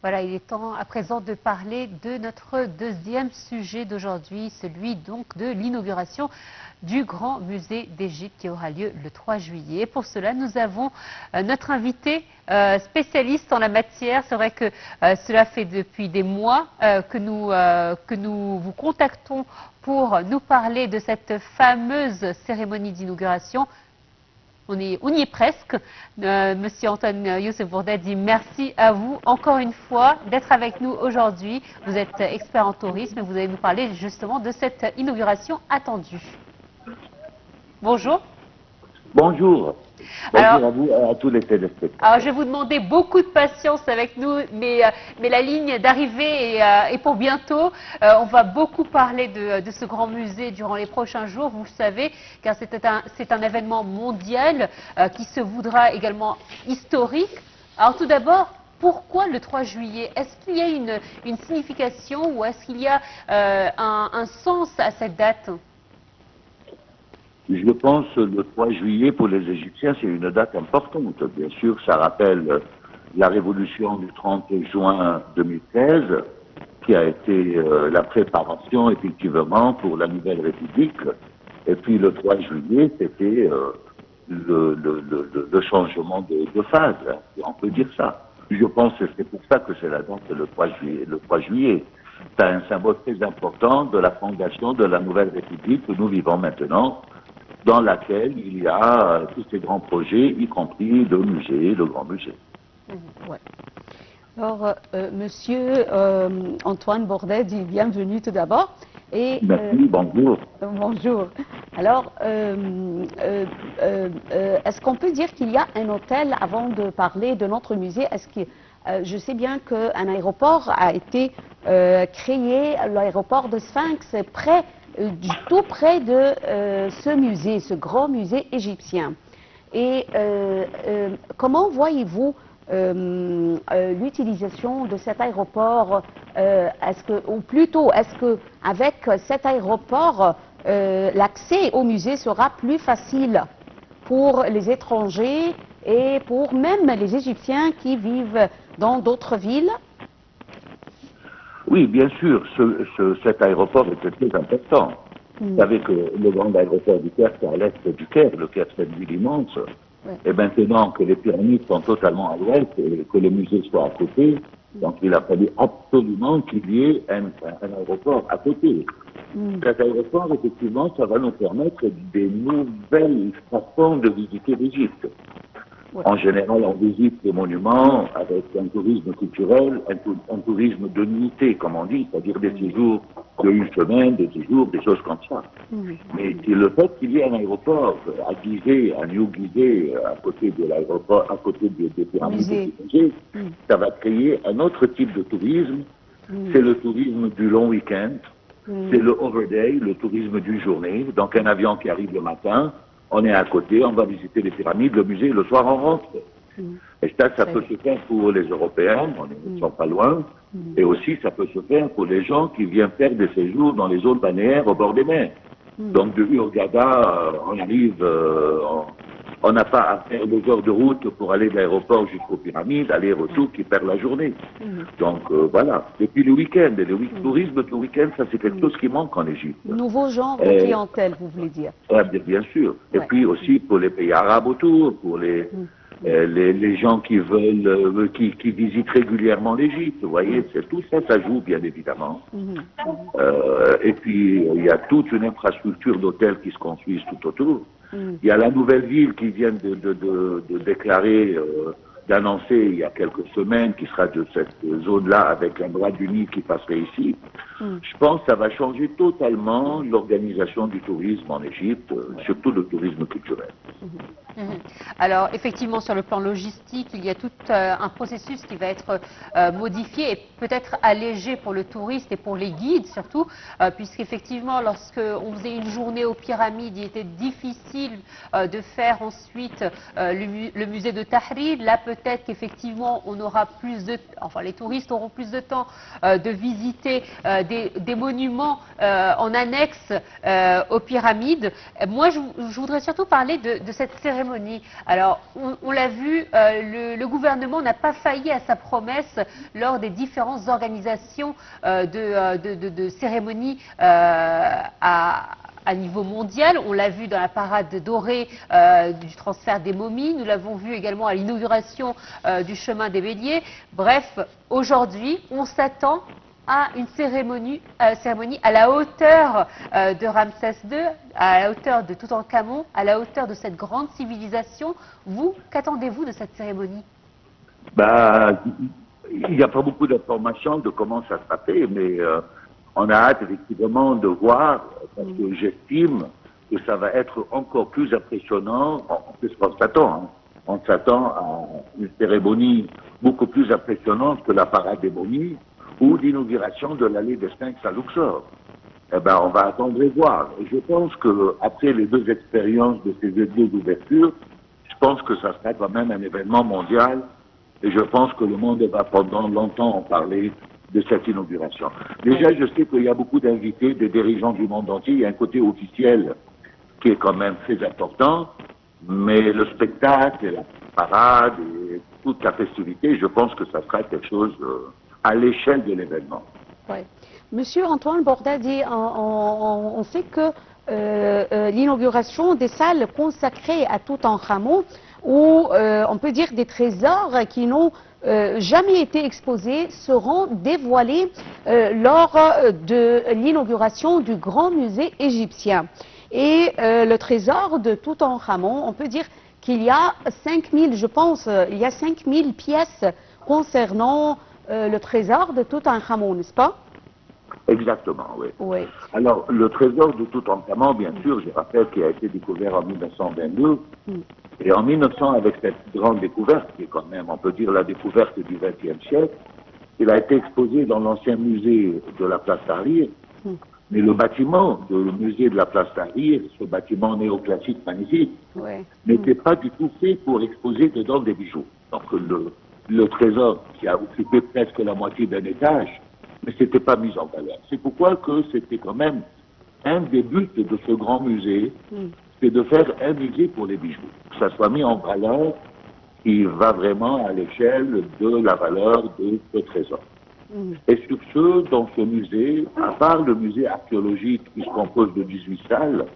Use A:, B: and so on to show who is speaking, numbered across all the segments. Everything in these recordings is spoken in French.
A: Voilà, il est temps à présent de parler de notre deuxième sujet d'aujourd'hui, celui donc de l'inauguration du Grand Musée d'Égypte qui aura lieu le 3 juillet. Pour cela, nous avons notre invité spécialiste en la matière. C'est vrai que cela fait depuis des mois que nous vous contactons pour nous parler de cette fameuse cérémonie d'inauguration. On y est presque. Monsieur Antoine Youssef Bourdet dit merci à vous encore une fois d'être avec nous aujourd'hui. Vous êtes expert en tourisme et vous allez nous parler justement de cette inauguration attendue. Bonjour.
B: Bonjour. Bonjour à vous et à tous les téléspectateurs.
A: Alors, je vais vous demander beaucoup de patience avec nous, mais la ligne d'arrivée est pour bientôt. On va beaucoup parler de ce grand musée durant les prochains jours, vous le savez, car c'est un événement mondial qui se voudra également historique. Alors tout d'abord, pourquoi le 3 juillet? Est-ce qu'il y a une signification ou est-ce qu'il y a un sens à cette date?
B: Je pense que le 3 juillet, pour les Égyptiens, c'est une date importante. Bien sûr, ça rappelle la révolution du 30 juin 2013, qui a été la préparation, effectivement, pour la nouvelle République. Et puis le 3 juillet, c'était le changement de phase, hein, si on peut dire ça. Je pense que c'est pour ça que c'est la date le 3 juillet. Le 3 juillet, c'est un symbole très important de la fondation de la nouvelle République que nous vivons maintenant, dans laquelle il y a tous ces grands projets, y compris le musée, le grand musée.
C: Ouais. Alors, monsieur Antoine Bourdet dit bienvenue tout d'abord.
B: Merci, bonjour.
C: Bonjour. Alors, est-ce qu'on peut dire qu'il y a un hôtel avant de parler de notre musée? Est-ce que je sais bien qu'un aéroport a été créé, l'aéroport de Sphinx, tout près de ce musée, ce grand musée égyptien. Et comment voyez-vous l'utilisation de cet aéroport, ou plutôt, est-ce qu'avec cet aéroport, l'accès au musée sera plus facile pour les étrangers et pour même les Égyptiens qui vivent dans d'autres villes?
B: Oui, bien sûr, cet aéroport était très important. Vous savez que le grand aéroport du Caire, c'est à l'est du Caire. Le Caire, c'est une ville immense. Ouais. Et maintenant que les pyramides sont totalement à l'ouest et que le musée soit à côté, donc il a fallu absolument qu'il y ait un aéroport à côté. Cet aéroport, effectivement, ça va nous permettre des nouvelles façons de visiter l'Égypte. Ouais. En général, on visite les monuments avec un tourisme culturel, un tourisme de nuitée, comme on dit, c'est-à-dire des séjours de une semaine, des séjours, des choses comme ça. Mais le fait qu'il y ait un aéroport à Gizeh, à New Gizeh, à côté de l'aéroport, à côté des pyramides du musée, ça va créer un autre type de tourisme. C'est le tourisme du long week-end, c'est le overday, le tourisme d'une journée. Donc un avion qui arrive le matin, on est à côté, on va visiter les pyramides, le musée, le soir on rentre. Et ça peut se faire pour les Européens, on ne sont pas loin, et aussi ça peut se faire pour les gens qui viennent faire des séjours dans les zones balnéaires au bord des mers. Donc de Hurghada, on arrive, on n'a pas à faire 2 heures de route pour aller de l'aéroport jusqu'aux pyramides, aller-retour qui perd la journée. Donc voilà. Et puis le week-end, le tourisme de week-end, ça c'est quelque chose qui manque en Égypte.
C: Nouveau genre de clientèle, vous voulez dire?
B: Bien sûr. Et puis aussi pour les pays arabes autour, pour les gens qui veulent, qui visitent régulièrement l'Égypte, vous voyez, tout ça, ça joue bien évidemment. Et puis il y a toute une infrastructure d'hôtels qui se construisent tout autour. Il y a la nouvelle ville qui vient de déclarer, d'annoncer il y a quelques semaines qui sera de cette zone-là avec un bras du Nil qui passerait ici. Je pense que ça va changer totalement l'organisation du tourisme en Égypte, surtout le tourisme culturel.
A: Alors effectivement, sur le plan logistique, il y a tout un processus qui va être modifié et peut-être allégé pour le touriste et pour les guides surtout, puisqu'effectivement, lorsqu'on faisait une journée aux pyramides, il était difficile de faire ensuite le musée de Tahrir. Là, peut-être peut-être qu'effectivement, on aura plus de, enfin, les touristes auront plus de temps de visiter des monuments en annexe aux pyramides. Moi, je voudrais surtout parler de cette cérémonie. Alors, on l'a vu, le gouvernement n'a pas failli à sa promesse lors des différentes organisations de cérémonies à niveau mondial. On l'a vu dans la parade dorée du transfert des momies, nous l'avons vu également à l'inauguration du chemin des béliers. Bref, aujourd'hui, on s'attend à une cérémonie à la hauteur de Ramsès II, à la hauteur de Toutankhamon, à la hauteur de cette grande civilisation. Vous, qu'attendez-vous de cette cérémonie?
B: Il n'y a pas beaucoup d'informations de comment ça sera fait, mais on a hâte effectivement de voir, parce que j'estime que ça va être encore plus impressionnant, c'est ce qu'on s'attend. Hein. On s'attend à une cérémonie beaucoup plus impressionnante que la parade des momies ou l'inauguration de l'allée des Sphinx à Luxor. Eh ben, on va attendre et voir. Et je pense que après les deux expériences de ces deux ouvertures, je pense que ça sera quand même un événement mondial. Et je pense que le monde va pendant longtemps en parler de cette inauguration. Déjà, je sais qu'il y a beaucoup d'invités, des dirigeants du monde entier. Il y a un côté officiel qui est quand même très important, mais le spectacle, et la parade et toute la festivité, je pense que ça sera quelque chose à l'échelle de l'événement.
C: Ouais. Monsieur Antoine Borda dit, on sait que l'inauguration des salles consacrées à Toutankhamon, où on peut dire des trésors qui n'ont jamais été exposés, seront dévoilés lors de l'inauguration du grand musée égyptien. Et le trésor de Toutankhamon, on peut dire qu'il y a 5000, je pense, il y a 5000 pièces concernant le trésor de Toutankhamon, n'est-ce pas?
B: Exactement, oui.
C: Oui.
B: Alors, le trésor de Toutankhamon, bien sûr, je rappelle qu'il a été découvert en 1922. Et en 1900, avec cette grande découverte, qui est quand même, on peut dire, la découverte du XXe siècle, il a été exposé dans l'ancien musée de la place Tahrir. Mais le bâtiment du musée de la place Tahrir, ce bâtiment néoclassique magnifique, n'était pas du tout fait pour exposer dedans des bijoux. Donc, le trésor qui a occupé presque la moitié d'un étage, mais c'était pas mis en valeur. C'est pourquoi que c'était quand même un des buts de ce grand musée, c'est de faire un musée pour les bijoux. Que ça soit mis en valeur, qui va vraiment à l'échelle de la valeur de ce trésor. Et sur ce, dans ce musée, à part le musée archéologique qui se compose de 18 salles,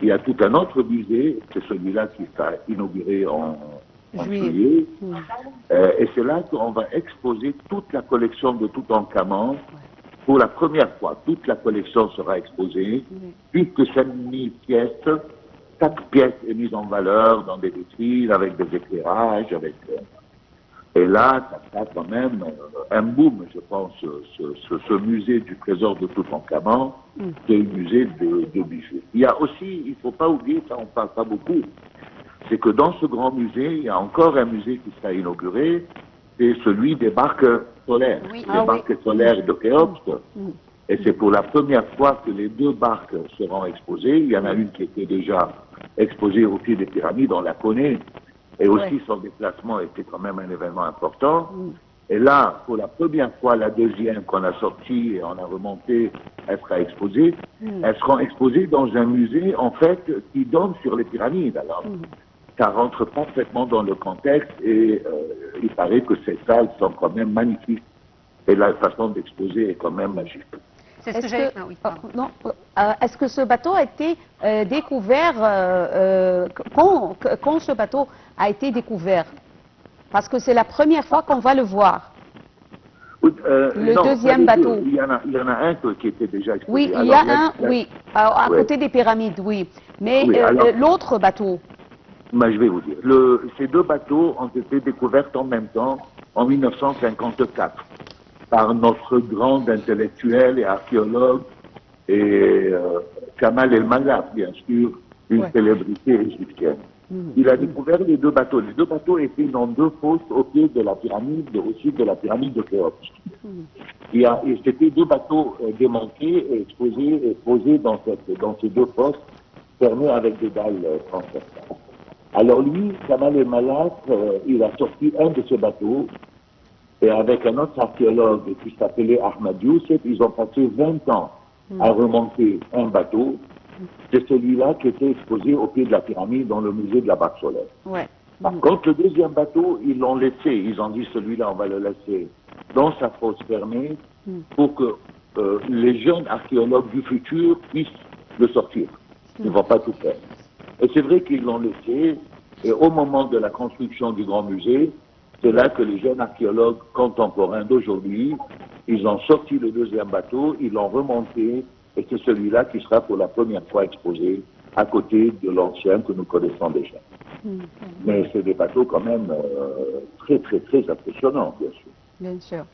B: il y a tout un autre musée, c'est celui-là qui sera inauguré en juillet. Et c'est là qu'on va exposer toute la collection de Toutankhamon. Pour la première fois, toute la collection sera exposée, plus que 5000 pièces. Chaque pièce est mise en valeur dans des vitrines, avec des éclairages, avec... Et là, ça sera quand même un boom, je pense, ce musée du trésor de Toutankhamon, c'est un musée de bijoux. Il y a aussi, il ne faut pas oublier, ça on ne parle pas beaucoup, c'est que dans ce grand musée, il y a encore un musée qui sera inauguré, c'est celui des barques solaires, barques solaires de Khéops. Et c'est pour la première fois que les deux barques seront exposées. Il y en a une qui était déjà exposée au pied des pyramides, on la connaît. Et aussi son déplacement était quand même un événement important. Et là, pour la première fois, la deuxième qu'on a sortie et on a remonté, elle sera exposée. Elles seront exposées dans un musée, en fait, qui donne sur les pyramides. Alors, ça rentre parfaitement dans le contexte et il paraît que ces salles sont quand même magnifiques. Et la façon d'exposer est quand même magique.
A: C'est ce que j'allais...
C: Est-ce que ce bateau a été découvert quand ce bateau a été découvert? Parce que c'est la première fois qu'on va le voir. Le deuxième bateau.
B: Il y en a un qui était déjà exposé.
C: Oui, il y a un, à côté des pyramides, oui. Mais l'autre bateau?
B: Je vais vous dire. Ces deux bateaux ont été découverts en même temps, en 1954. Par notre grand intellectuel et archéologue, et Kamal El-Malak, bien sûr, une célébrité égyptienne. Il a découvert les deux bateaux. Les deux bateaux étaient dans deux fosses au pied de la pyramide, au sud de la pyramide de Khéops. Et c'était deux bateaux démantelés et exposés et posés dans ces deux fosses, fermées avec des dalles transversales. Alors lui, Kamal El Malak, il a sorti un de ces bateaux, et avec un autre archéologue qui s'appelait Ahmad Youssef, ils ont passé 20 ans à remonter un bateau. C'est celui-là qui était exposé au pied de la pyramide dans le musée de la Barque solaire.
C: Ouais.
B: Par contre, le deuxième bateau, ils l'ont laissé. Ils ont dit, celui-là, on va le laisser dans sa fosse fermée pour que les jeunes archéologues du futur puissent le sortir. Ils ne vont pas tout faire. Et c'est vrai qu'ils l'ont laissé. Et au moment de la construction du grand musée, c'est là que les jeunes archéologues contemporains d'aujourd'hui, ils ont sorti le deuxième bateau, ils l'ont remonté, et c'est celui-là qui sera pour la première fois exposé à côté de l'ancien que nous connaissons déjà. Mais c'est des bateaux quand même très, très, très impressionnants, bien sûr.
C: Bien sûr.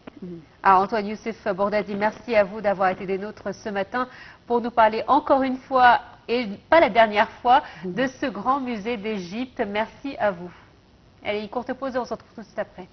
A: Alors Antoine Youssef Bordadi, merci à vous d'avoir été des nôtres ce matin pour nous parler encore une fois, et pas la dernière fois, de ce grand musée d'Égypte. Merci à vous. Allez, une courte pause et on se retrouve tout de suite après.